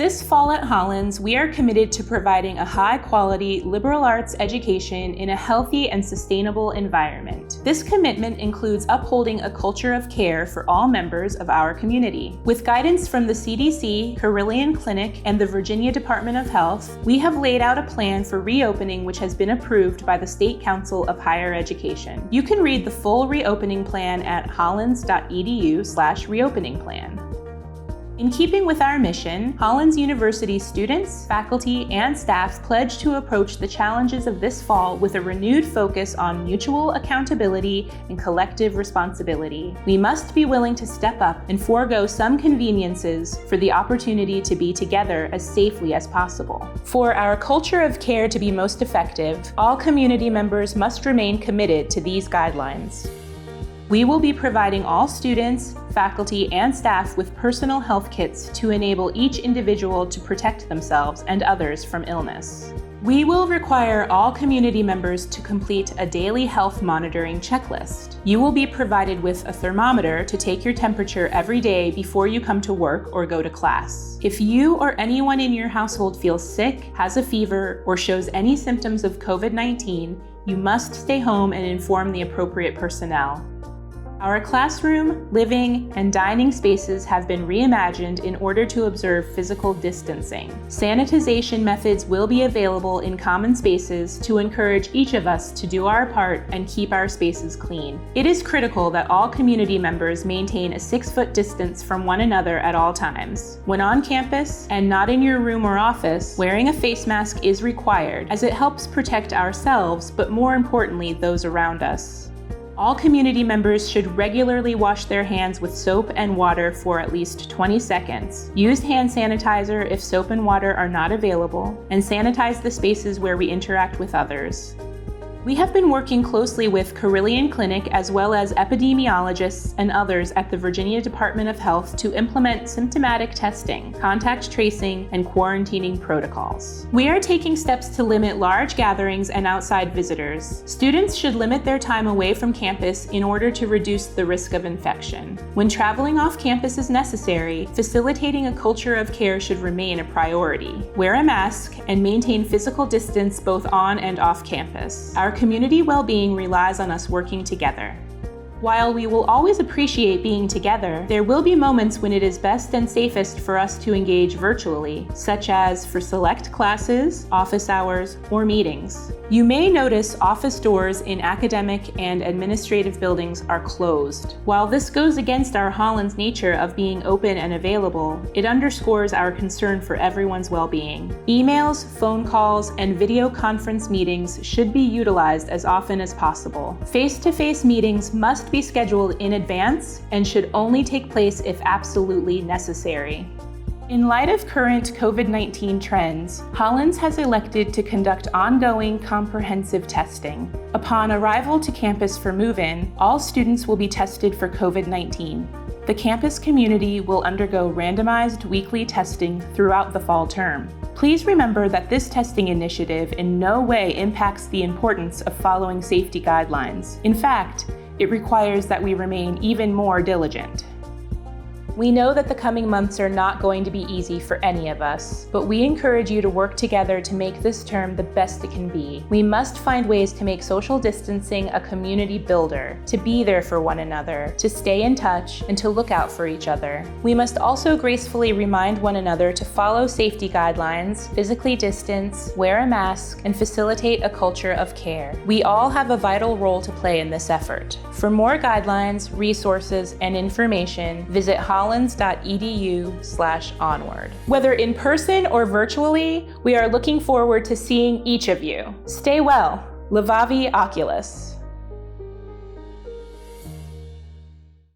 This fall at Hollins, we are committed to providing a high-quality liberal arts education in a healthy and sustainable environment. This commitment includes upholding a culture of care for all members of our community. With guidance from the CDC, Carilion Clinic, and the Virginia Department of Health, we have laid out a plan for reopening which has been approved by the State Council of Higher Education. You can read the full reopening plan at hollins.edu/reopeningplan. In keeping with our mission, Hollins University students, faculty, and staff pledge to approach the challenges of this fall with a renewed focus on mutual accountability and collective responsibility. We must be willing to step up and forego some conveniences for the opportunity to be together as safely as possible. For our culture of care to be most effective, all community members must remain committed to these guidelines. We will be providing all students, faculty, and staff with personal health kits to enable each individual to protect themselves and others from illness. We will require all community members to complete a daily health monitoring checklist. You will be provided with a thermometer to take your temperature every day before you come to work or go to class. If you or anyone in your household feels sick, has a fever, or shows any symptoms of COVID-19, you must stay home and inform the appropriate personnel. Our classroom, living, and dining spaces have been reimagined in order to observe physical distancing. Sanitization methods will be available in common spaces to encourage each of us to do our part and keep our spaces clean. It is critical that all community members maintain a 6-foot distance from one another at all times. When on campus and not in your room or office, wearing a face mask is required as it helps protect ourselves, but more importantly, those around us. All community members should regularly wash their hands with soap and water for at least 20 seconds. Use hand sanitizer if soap and water are not available, and sanitize the spaces where we interact with others. We have been working closely with Carilion Clinic as well as epidemiologists and others at the Virginia Department of Health to implement symptomatic testing, contact tracing, and quarantining protocols. We are taking steps to limit large gatherings and outside visitors. Students should limit their time away from campus in order to reduce the risk of infection. When traveling off campus is necessary, facilitating a culture of care should remain a priority. Wear a mask and maintain physical distance both on and off campus. Our community well-being relies on us working together. While we will always appreciate being together, there will be moments when it is best and safest for us to engage virtually, such as for select classes, office hours, or meetings. You may notice office doors in academic and administrative buildings are closed. While this goes against our Hollins nature of being open and available, it underscores our concern for everyone's well-being. Emails, phone calls, and video conference meetings should be utilized as often as possible. Face-to-face meetings must be scheduled in advance and should only take place if absolutely necessary. In light of current COVID-19 trends, Hollins has elected to conduct ongoing comprehensive testing. Upon arrival to campus for move-in, all students will be tested for COVID-19. The campus community will undergo randomized weekly testing throughout the fall term. Please remember that this testing initiative in no way impacts the importance of following safety guidelines. In fact, it requires that we remain even more diligent. We know that the coming months are not going to be easy for any of us, but we encourage you to work together to make this term the best it can be. We must find ways to make social distancing a community builder, to be there for one another, to stay in touch, and to look out for each other. We must also gracefully remind one another to follow safety guidelines, physically distance, wear a mask, and facilitate a culture of care. We all have a vital role to play in this effort. For more guidelines, resources, and information, visit hollins.edu/onward. Whether in person or virtually, we are looking forward to seeing each of you. Stay well. Levavi Oculus.